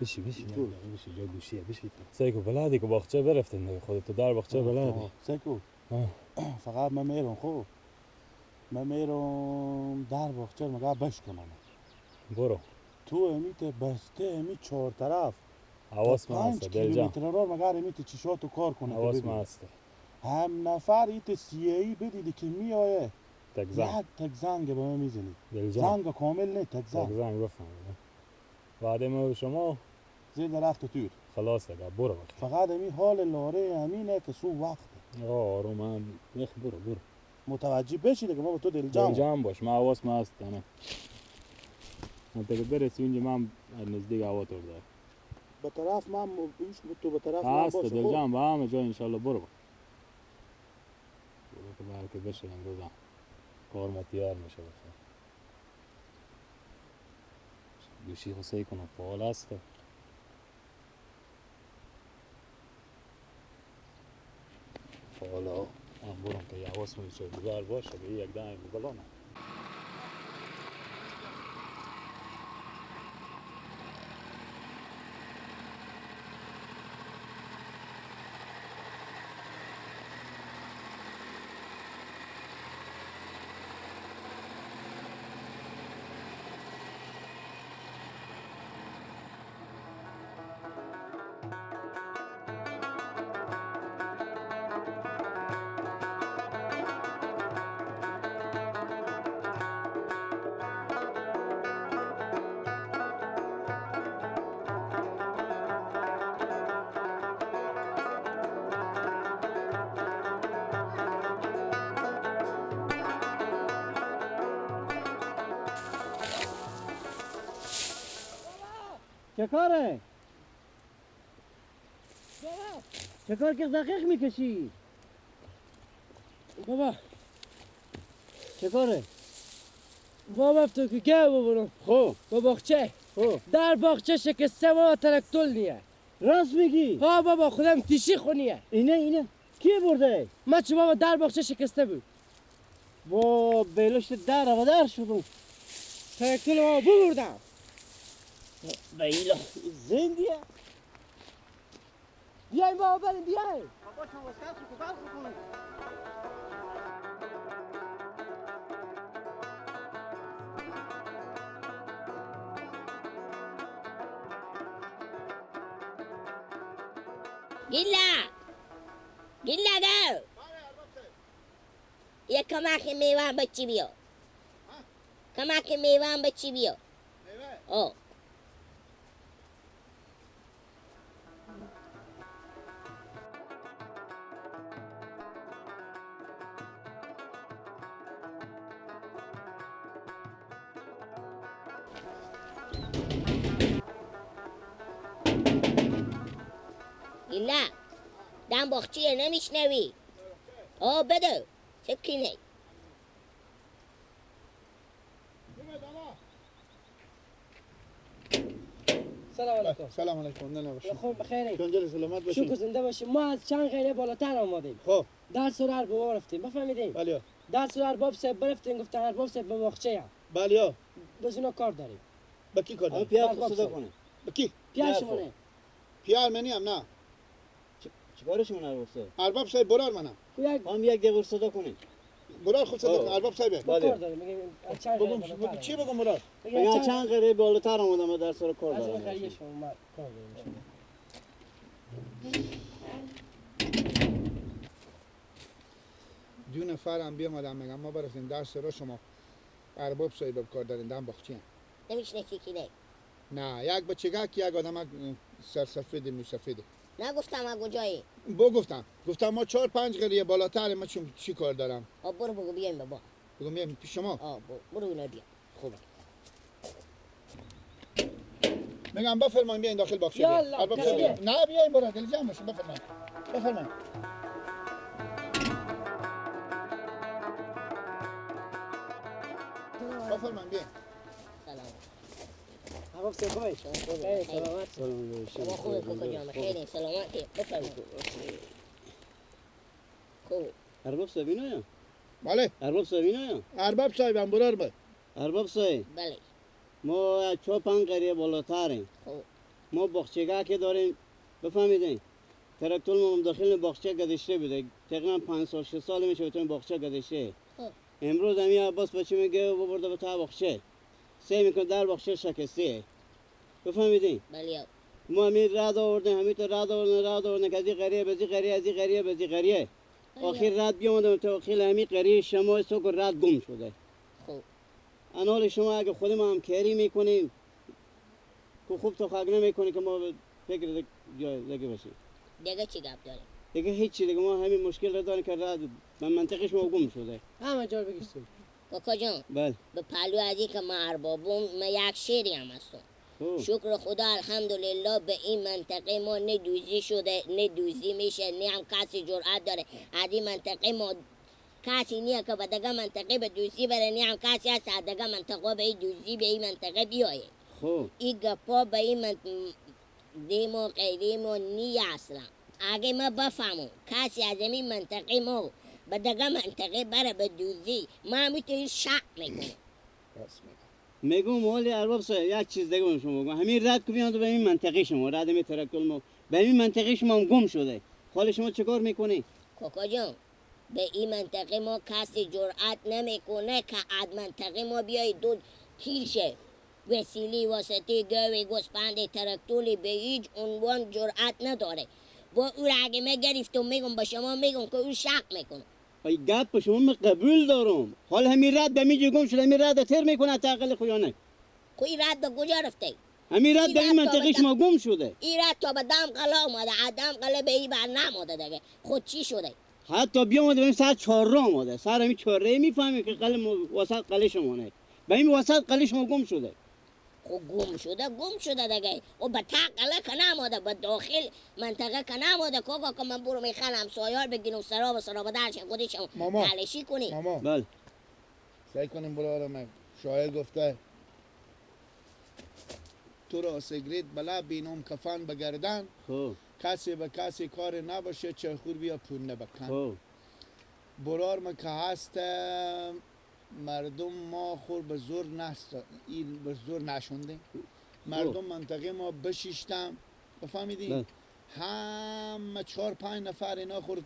بشی جای گوشیه بشی. سیکو بلدی که باغچه برفتین دیگه خودت در باغچه بلدی. سیکو فقط من میرم خوب. من میرم در باغچه مگه بشکنم. برو. تو امیت بسته امیت چهار طرف. حواس ما هست دل جان. 5 کیلومتر راه مگه امیت چشاتو کار کنه. حواس ما هست. هم نفر ایت سیایی بدیدی که میآیه. تک زنگ به من میزنی. دل جان. زنگ کامل نه تک زنگ بفهم. بعد ما شما زیر درخت تور. خلاص دیگه برو. فقط امی حال لاره امینه که سو وقت. آرو من برو. متوجه بشی دیگه ما با تو دل جام باش. ما حواس ما هست نه. من دیگه برسی اینجا من نزدیک هوا تو دارم. به طرف من تو به طرف من باشه. هست دل جان با همه جا انشالله برو که برکه بشه امروز هم کار ما تیار میشه بخیر. گوشی خو کنم فعال هست. حالا من برم که یه حواس میشه گذار باشه که یک دائم بلانه. چه کاره؟ چه کار که دقیق میکشی؟ بابا چه کاره؟ بابا تو که گه ببرم خب با باغچه در باغچه شکسته و ترکتول نیه. راست میگی؟ ها بابا خودم تیشی خونیه. اینه کی برده؟ ما چه بابا در باغچه شکسته بود. با بیلوشت در و در شدم. ترکتول ما ببردم. بیلا زندیه؟ بیاین بابا بریم بیاین. بابا شما واسه تو کار کنید. گیلا دو یه کمک میوان بچی بیا. کمک میوان بچی بیا. آه گیلا دم باخچیه نمیشنوی. بده چکنه. سلام علیکم. سلام علیکم. نه باشه. خوب بخیری؟ جان سلامت باشی. شکر زنده باشی. ما از چند غیره بالاتر آمدیم. خب درس رو ارباب رفتیم. بفهمیدین؟ بله. درس رو ارباب صاحب برفتیم گفتن ارباب صاحب به باغچه هم. بله. بزنا کار داریم. با کی کار داری؟ پیار صدا کنه. با کی؟ پیاشمونه. پیار منی هم نه. چیکارشون ارباب؟ ارباب صاحب برار منم. هم یک دیگر صدا کنه. برار خود صدا کن. ارباب صاحب. کار داریم. میگیم چند غیره بالاتر. چی بگم برار؟ بگم چند غیره بالاتر آمدم در سر کار از دارم. اون غریه شما ما کار داریم. دو نفر هم بیامدن میگم ما برفتیم درس رو شما ارباب صاحب کار دارین دم باغچه. نمیشنسی کی نه؟ نه یک بچگاه که یک آدم سرسفید موسفیده. نه گفتم از کجایی؟ گفتم ما 4-5 قریه بالاتر ما چی کار دارم. برو بگو بیاین بابا. بگو میام پیش شما. برو اینا بیا. خوبه. میگم بفرمایید بیاین داخل باغچه. ارباب صاحب نه بیاین برو دل جمع باشین بفرمایید. بفرمایید بیاین. سلام. ارباب صاحب خوبه؟ خیلی سلامت. شما خوبه کوکو جان خیلی سلامتی. بفرمایید. خوب. ارباب صاحب اینه؟ بله. ارباب صاحب اینه؟ ارباب صاحب هم برار. ارباب صاحب بله. ما 4-5 قریه بالاتریم. خوب. ما باغچه‌گاه که داریم بفهمیدین تراکتور ما داخل باغچه گذاشته بوده تقریبا 5 سال 6 سال میشه بتونیم باغچه گذاشته خب. امروز همین عباس بچه میگه ببرده به تا باغچه سعی میکنه در باغچه شکسته بفهمیدین بله ما همین رد آوردیم همین تو رد آوردیم که از این قریه به این قریه از این قریه به این قریه آخر رد بیامدم تا آخر همین قریه شما سو که رد گم شده خوب انال شما اگه خود ما هم کاری میکنیم که خوب تو خاک نمیکنی که ما فکر جای دیگه باشیم دیگه چی گپ داره دیگه هیچی دیگه ما همین مشکل رو داریم که رد به منطقه شما گم شده همه جا رو بگیرید کاکا جان بله به پلو از این که من اربابم من یک شیری هم هستم خوب شکر خدا الحمدلله به این منطقه ما نه دوزی شده نه دوزی میشه نه هم کسی جرأت داره از این منطقه ما کسی نیه که به دیگه منطقه به دوزی بره نه هم کسی هست از دیگه منطقه به این دوزی به این منطقه بیایه خوب این گپا به این دیمو غیریمو نی اصلا اگه ما بفهمم کسی از این منطقه ما به دیگه منطقه بره به دوزی ما میتونیم شک میکنیم میگم مولی ارباب صاحب یک چیز دیگه من شما بگم همین رد که بیان تو به این منطقه شما رد می ترکل ما به این منطقه شما هم گم شده حال شما چیکار میکنی کاکا جان به این منطقه ما کسی جرأت نمیکنه که از منطقه ما بیای دو تیر شه وسیلی واسطه گوی گوسپند ترکتولی به هیچ عنوان جرأت نداره با او را اگه میگرفتم میگم با شما میگم که او شک میکنه ای گپ شما من قبول دارم حال همین رد به میجی گم شده همین رد تر میکنه تعقل خویانه خوی رد به کجا رفته همین رد به این منطقه شما گم شده این رد تا به دم قلا آمده عدم قله به این بر نماده دیگه خود چی شده حتی بیامده به این سر 4 راه آمده سر همین 4 راه میفهمی که قلم وسط قله شما نه به این وسط قله شما گم شده خب گم شده دیگه و به قله که نماده به داخل منطقه که نماده کاکا که من برو میخوام سایار بگیرم سراب درش خودشم ماما. تلشی کنی ماما بله سعی کنیم برای شاعر گفته تو را سیگریت بلا بینم کفن بگردن خب کسی به کسی کار نباشه چه خور بیا پونه بکن خب برار ما که هست مردم ما خور به زور نست این به زور نشونده مردم منطقه ما بشیشتم بفهمیدین بله. همه 4-5 نفر اینا خور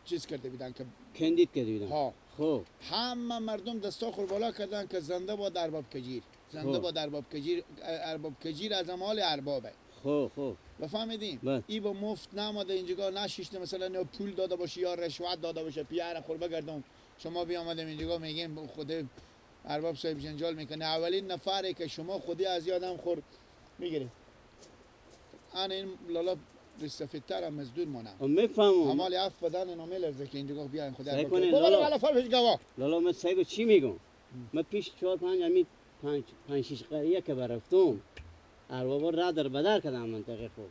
چیز کرده بیدن که کندید که دیدم ها خب همه مردم دستا خور بالا کردن که زنده با ارباب کجیر زنده خب. با ارباب کجیر ارباب کجیر از مال اربابه خب خب بفهمیدین بله. ای با مفت نماده اینجا نشیشته مثلا یا پول داده باشه یا رشوت داده باشه پیار خور بگردم شما بیامدم اینجا میگیم خود ارباب صاحب جنجال میکنه اولین نفره که شما خودی از یادم خور میگیره انا این لالا سفیدتر هم مزدور مانم میفهمم همال اف بدن اینا میلرزه که اینجا بیاین خدا سعی ارباب کنین، بابا لالا. بالا فرش گوا لالا من سگو چی میگم من پیش 4-5 همین 5-6 قریه که برفتم اربابا راه در بدر کردم منطقه خوب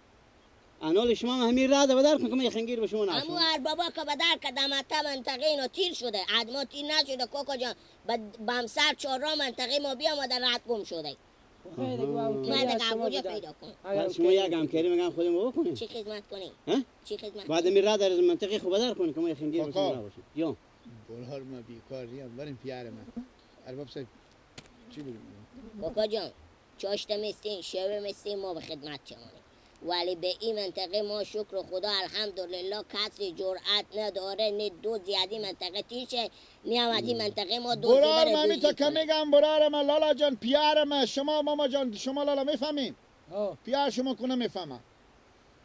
انال شما هم همین راه در بدر کن که من خنگیر به شما همو نشون اربابا که به در کدم تا منطقه اینو تیر شده عدما تیر نشده کاکا جان بمسر 4 راه منطقه ما بیامده رد گم شده خیلی دیگه با من اوکیی دیگه از شما کجا بودن. پیدا کنم اگر بعد شما اوکیی یک همکاری میگن خودمو بکنیم چی خدمت کنی ها چی خدمت بعد کنی همین راه در منطقه خوب بدر کنی که من خنگیر به شما کاکا. نباشم یا بلار ما بیکاری هم بریم پیار من ارباب صاحب چی بگیم کاکا جان چاشت مستین شوه مستین ما به خدمت چمانیم ولی به این منطقه ما شکر خدا الحمدلله کسی جرأت نداره نه دو زیادی منطقه تیشه نه هم از این منطقه ما دو برار زیبره من دوزی تا که کنه. میگم برار من لالا جان پیار من شما ماما جان شما لالا میفهمین ها پیار شما کنه میفهمم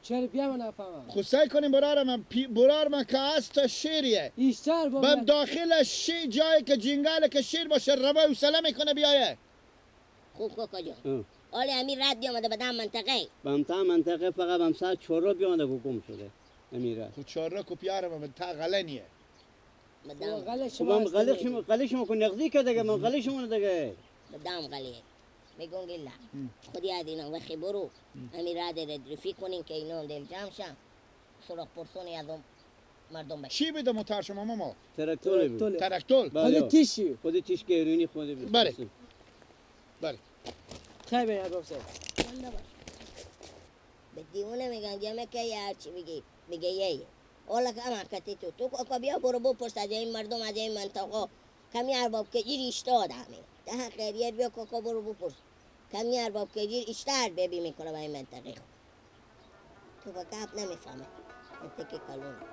چرا بیا من نفهمم خود سعی کنیم برار من برار من که هست شیریه ایشتر با به من داخل جایی که جنگل که شیر باشه روا و سلام میکنه بیایه خوب کاکا جان اه. حالا همین رد بیامده به دم منطقه بمتا منطقه فقط بمسا 4 راه بیامده که گم شده همین راه خود چهار را کو پیار من تا غلنیه به با دم غل خب شما من هستید. قلی شما کو نقدی که دیگه من قلی شما دیگه به دم غلیه میگم گله خودی از اینا وقتی برو همین رد رفیق کنین که اینا دل جمع شن سراغ پرسونی از اون مردم بشه چی بده متر شما ماما ترکتوری بود توله. ترکتول بله. خودت تیشی خودی تیش گیرونی خودی بله. بله خیلی بین ارباب صاحب زنده باش. به دیونه میگن جمعه که یه هرچی بگی میگه یه حالا که اما کتی تو که بیا برو بپرس از این مردم از این منطقه کمی ارباب که این ریشته آدمه ده خیریت بیا که برو بپرس کمی ارباب کجیر اشتر ببی میکنه به این منطقه خود تو با گپ نمیفهمه منطقه کلونه